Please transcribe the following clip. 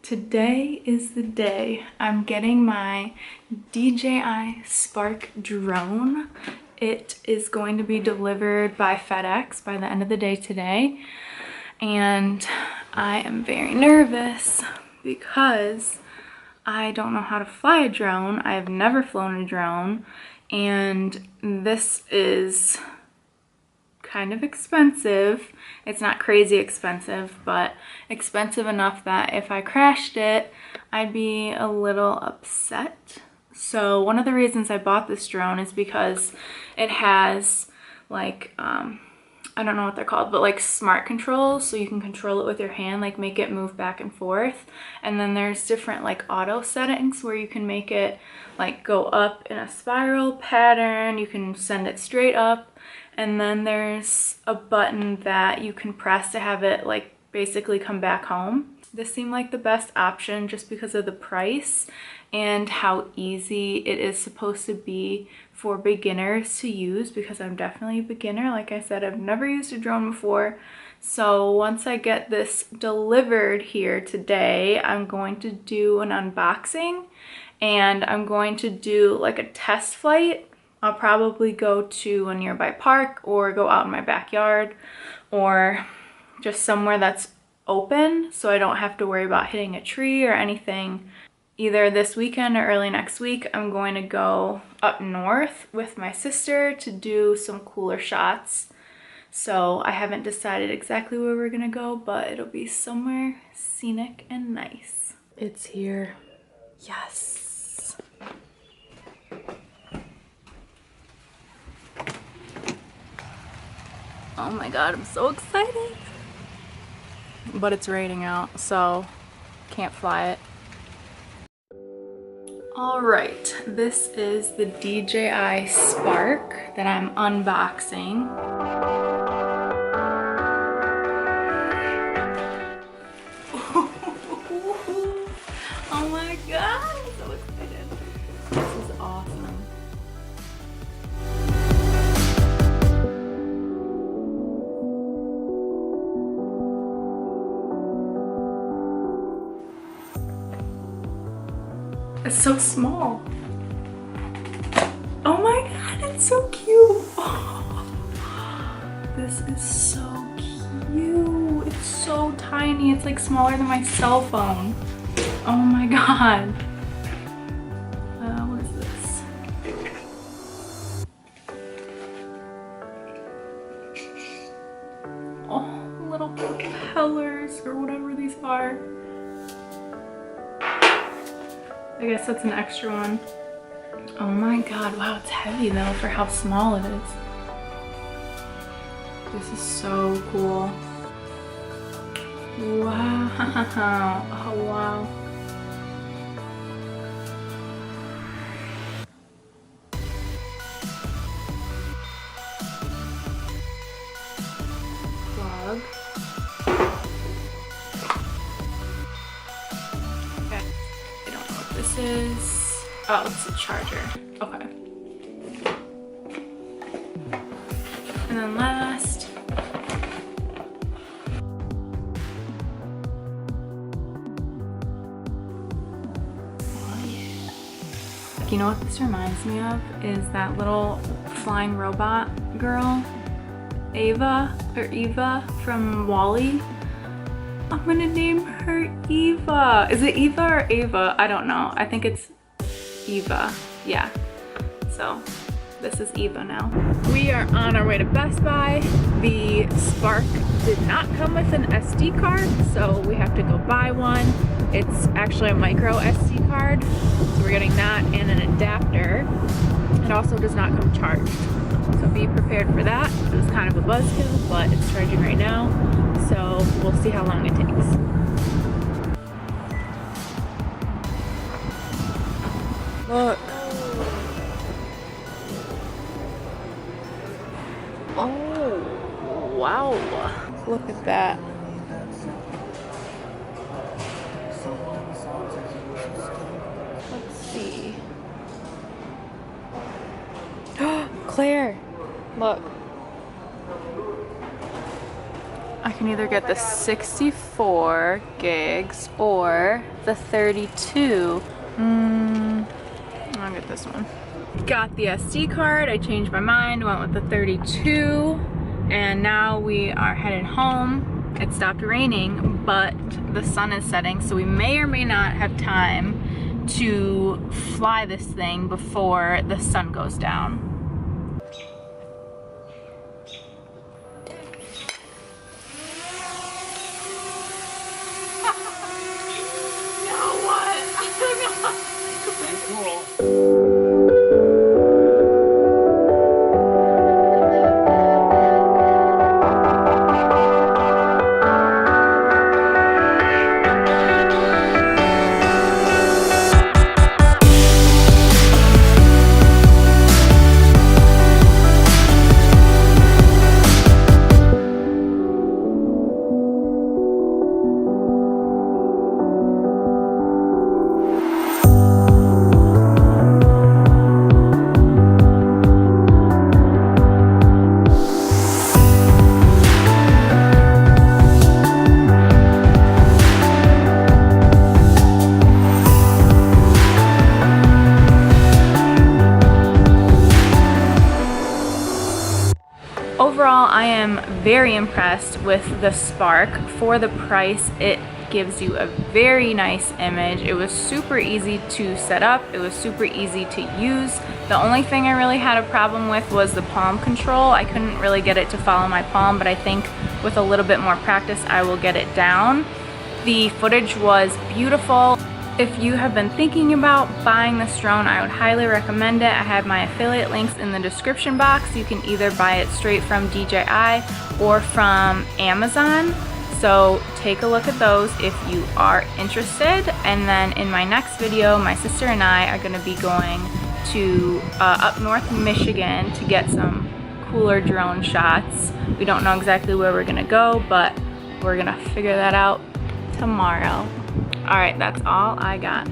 Today is the day I'm getting my DJI Spark drone. It is going to be delivered by FedEx by the end of the day today. And I am very nervous because I don't know how to fly a drone. I have never flown a drone, and this is kind of expensive. It's not crazy expensive, but expensive enough that if I crashed it, I'd be a little upset. So one of the reasons I bought this drone is because it has like, I don't know what they're called, but like smart controls, so you can control it with your hand, like make it move back and forth. And then there's different like auto settings where you can make it like go up in a spiral pattern, you can send it straight up, and then there's a button that you can press to have it like basically come back home. This seemed like the best option just because of the price and how easy it is supposed to be for beginners to use, because I'm definitely a beginner. Like I said, I've never used a drone before. So once I get this delivered here today, I'm going to do an unboxing and I'm going to do like a test flight. I'll probably go to a nearby park or go out in my backyard or just somewhere that's open so I don't have to worry about hitting a tree or anything. Either this weekend or early next week, I'm going to go up north with my sister to do some cooler shots. So I haven't decided exactly where we're gonna go, but it'll be somewhere scenic and nice. It's here. Yes. Oh my God, I'm so excited. But it's raining out, so can't fly it. All right, this is the DJI Spark that I'm unboxing. Oh my God, I'm so excited. This is awesome. It's so small. Oh my God, it's so cute. Oh, this is so cute. It's so tiny. It's like smaller than my cell phone. Oh my God. What is this? Oh, little propellers or whatever these are. I guess that's an extra one. Oh my God, wow, it's heavy though for how small it is. This is so cool. Wow, oh wow. Plug. This is, oh, it's a charger. Okay. And then last, oh yeah. You know what this reminds me of is that little flying robot girl, Ava from WALL-E. I'm gonna name her Eva. Is it Eva or Ava? I don't know. I think it's Eva. Yeah. So this is Eva now. We are on our way to Best Buy. The Spark did not come with an SD card, so we have to go buy one. It's actually a micro SD card, so we're getting that and an adapter. It also does not come charged, so be prepared for that. It was kind of a buzzkill, but it's charging right now. So we'll see how long it takes. Look. Oh, wow. Look at that. Let's see. Claire, look. I can can either get the 64 gigs or the 32. I'll get this one. Got the SD card, I changed my mind, went with the 32, and now we are headed home. It stopped raining, but the sun is setting, so we may or may not have time to fly this thing before the sun goes down. Overall, I am very impressed with the Spark. For the price, it gives you a very nice image. It was super easy to set up. It was super easy to use. The only thing I really had a problem with was the palm control. I couldn't really get it to follow my palm, but I think with a little bit more practice, I will get it down. The footage was beautiful. If you have been thinking about buying this drone, I would highly recommend it. I have my affiliate links in the description box. You can either buy it straight from DJI or from Amazon. So take a look at those if you are interested. And then in my next video, my sister and I are gonna be going to up north Michigan to get some cooler drone shots. We don't know exactly where we're gonna go, but we're gonna figure that out tomorrow. All right, that's all I got.